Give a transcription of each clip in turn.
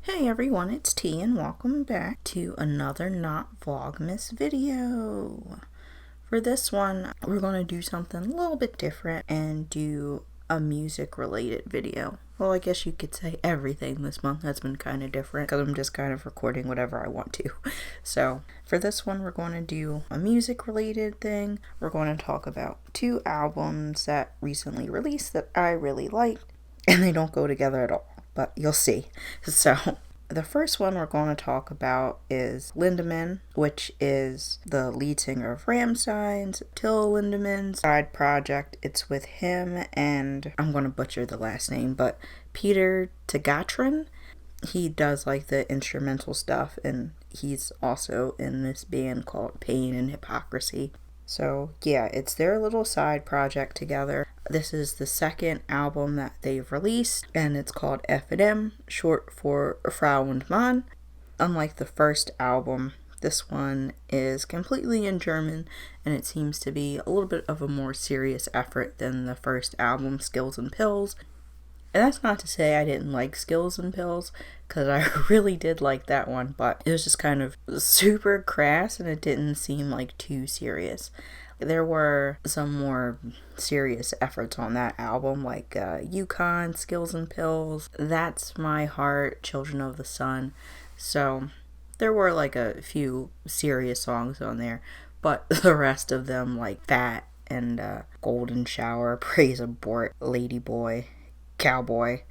Hey everyone, it's T and welcome back to another not Vlogmas video. For this one, we're going to do something a little bit different and do a music related video. Well, I guess you could say everything this month has been kind of different because I'm just kind of recording whatever I want to. So for this one, we're going to do a music related thing. We're going to talk about two albums that recently released that I really liked, and they don't go together at all, but you'll see. So the first one we're going to talk about is Lindemann, which is the lead singer of Rammstein's, Till Lindemann's side project. It's with him and, I'm going to butcher the last name, but Peter Tegatrin. He does like the instrumental stuff, and he's also in this band called Pain and Hypocrisy. So yeah, it's their little side project together. This is the second album that they've released, and it's called F&M, short for Frau und Mann. Unlike the first album, this one is completely in German, and it seems to be a little bit of a more serious effort than the first album, Skills and Pills. And that's not to say I didn't like Skills and Pills, because I really did like that one, but it was just kind of super crass and it didn't seem like too serious. There were some more serious efforts on that album, like Yukon, Skills and Pills, That's My Heart, Children of the Sun. So there were like a few serious songs on there, but the rest of them, like Fat and Golden Shower, Praise Abort, Lady Boy, Cowboy,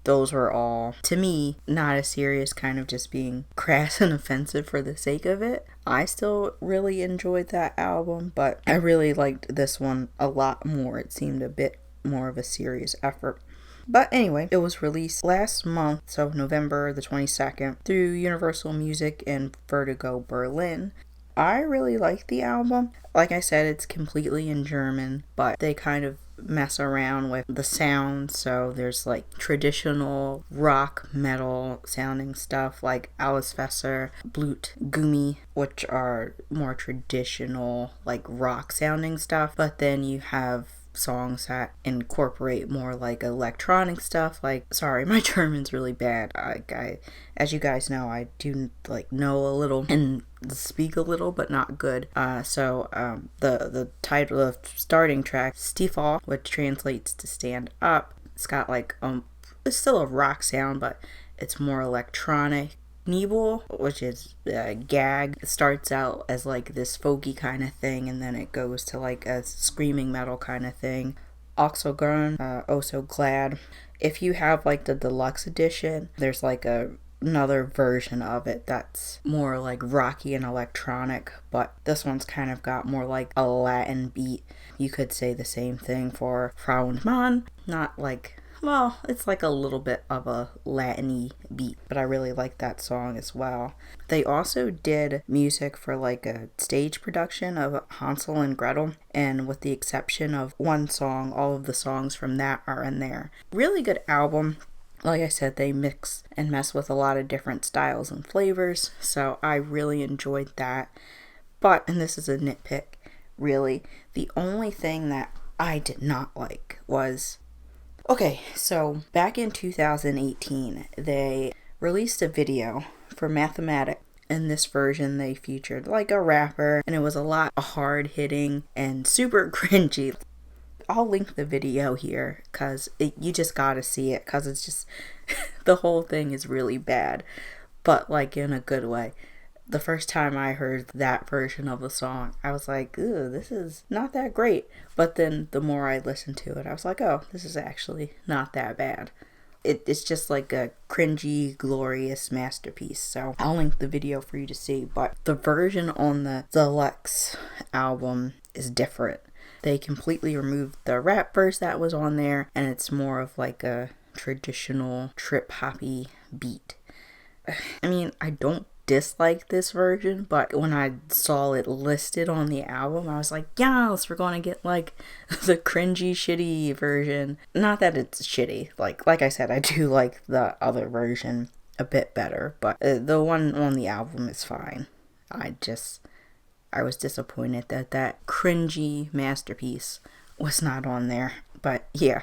those were all, to me, not as serious, kind of just being crass and offensive for the sake of it. I still really enjoyed that album, but I really liked this one a lot more. It seemed a bit more of a serious effort. But anyway, it was released last month, so November the 22nd, through Universal Music and Vertigo Berlin. I really like the album. Like I said, it's completely in German, but they kind of mess around with the sound. So there's like traditional rock metal sounding stuff like Alice Fesser, Blut, Gummi, which are more traditional like rock sounding stuff. But then you have songs that incorporate more like electronic stuff. Like, sorry, my German's really bad. I as you guys know, I do like know a little and speak a little, but not good. The title of starting track, Stiefel, which translates to stand up. It's got like it's still a rock sound, but it's more electronic. Nebel, which is gag, it starts out as like this folky kind of thing, and then it goes to like a screaming metal kind of thing. Oxogern, Oh So Glad. If you have like the deluxe edition, there's like another version of it that's more like rocky and electronic, but this one's kind of got more like a Latin beat. You could say the same thing for Frau und Mann. Not like, well, it's like a little bit of a Latin-y beat, but I really like that song as well. They also did music for like a stage production of Hansel and Gretel, and with the exception of one song, all of the songs from that are in there. Really good album. Like I said, they mix and mess with a lot of different styles and flavors, so I really enjoyed that. But, and this is a nitpick, really, the only thing that I did not like was, okay, so back in 2018, they released a video for Mathematic. In this version, they featured like a rapper, and it was a lot hard-hitting and super cringy. I'll link the video here because you just gotta see it, because it's just the whole thing is really bad, but like in a good way. The first time I heard that version of the song, I was like, ooh, this is not that great. But then the more I listened to it, I was like, oh, this is actually not that bad. It's just like a cringy, glorious masterpiece. So I'll link the video for you to see. But the version on the deluxe album is different. They completely removed the rap verse that was on there, and it's more of like a traditional trip-hoppy beat. I mean, I don't dislike this version, but when I saw it listed on the album, I was like, yes, we're going to get like the cringy, shitty version. Not that it's shitty. Like I said, I do like the other version a bit better, but the one on the album is fine. I was disappointed that cringy masterpiece was not on there. But yeah,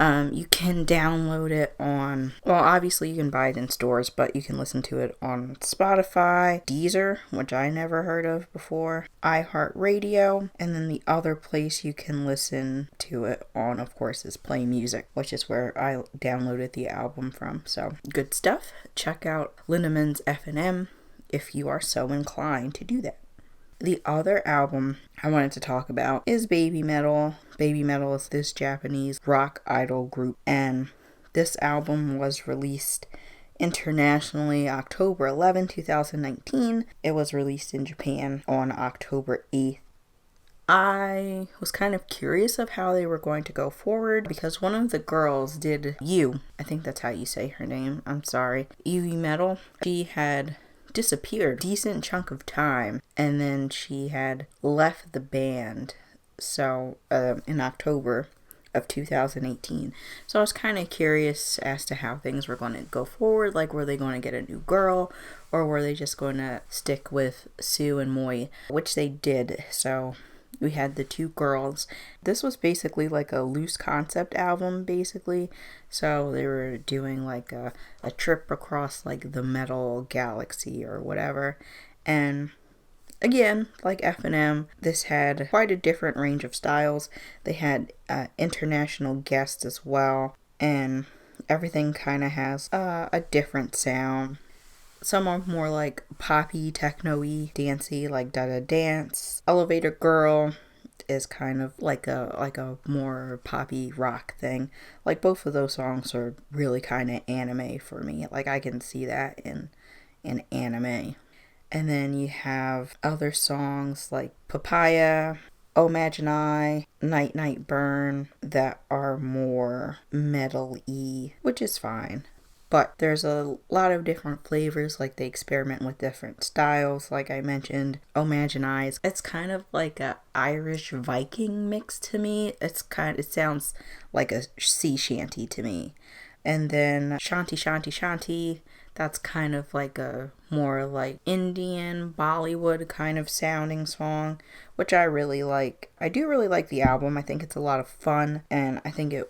You can download it on, well, obviously you can buy it in stores, but you can listen to it on Spotify, Deezer, which I never heard of before, iHeartRadio, and then the other place you can listen to it on, of course, is Play Music, which is where I downloaded the album from. So good stuff. Check out Lindemann's F&M if you are so inclined to do that. The other album I wanted to talk about is Babymetal. Babymetal is this Japanese rock idol group, and this album was released internationally October 11, 2019. It was released in Japan on October 8th. I was kind of curious of how they were going to go forward because one of the girls did I think that's how you say her name, I'm sorry, Yui Metal. She had disappeared a decent chunk of time, and then she had left the band in October of 2018. So I was kind of curious as to how things were going to go forward. Like, were they going to get a new girl, or were they just going to stick with Sue and Moi, which they did. So we had the two girls. This was basically like a loose concept album, basically. So they were doing like a trip across like the metal galaxy or whatever. And again, like F&M, this had quite a different range of styles. They had international guests as well. And everything kind of has a different sound. Some are more like poppy, techno-y, dancey, like Da Da Dance. Elevator Girl is kind of like a more poppy rock thing. Like, both of those songs are really kind of anime for me. Like, I can see that in anime. And then you have other songs like Papaya, Oh Imagine I, Night Night Burn, that are more metal-y, which is fine. But there's a lot of different flavors, like they experiment with different styles, like I mentioned. Oh Imagine Eyes, it's kind of like a Irish Viking mix to me. It sounds like a sea shanty to me. And then Shanti Shanti Shanti, that's kind of like a more like Indian Bollywood kind of sounding song, which I really like. I do really like the album. I think it's a lot of fun, and I think it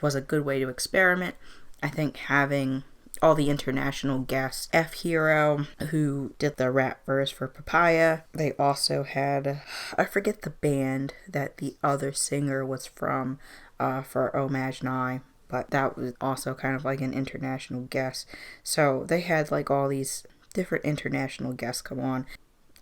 was a good way to experiment. I think having all the international guests, F-Hero, who did the rap verse for Papaya. They also had, I forget the band that the other singer was from for Oh Imagine I, but that was also kind of like an international guest. So they had like all these different international guests come on.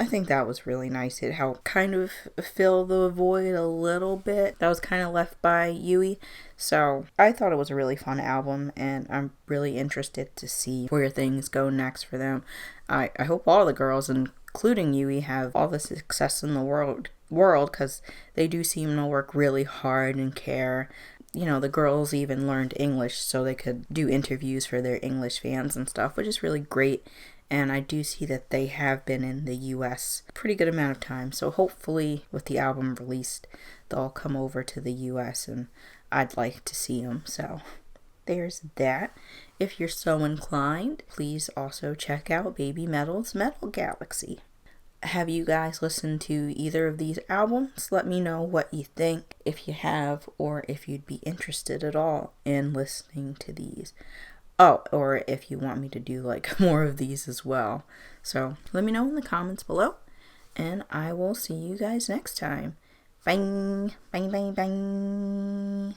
I think that was really nice. It helped kind of fill the void a little bit that was kind of left by Yui. So I thought it was a really fun album, and I'm really interested to see where things go next for them. I hope all the girls, including Yui, have all the success in the world because they do seem to work really hard and care. You know, the girls even learned English so they could do interviews for their English fans and stuff, which is really great. And I do see that they have been in the US a pretty good amount of time. So hopefully with the album released, they'll come over to the US, and I'd like to see them. So there's that. If you're so inclined, please also check out Babymetal's Metal Galaxy. Have you guys listened to either of these albums? Let me know what you think, if you have, or if you'd be interested at all in listening to these. Oh, or if you want me to do like more of these as well. So let me know in the comments below, and I will see you guys next time. Bang, bang, bang, bang.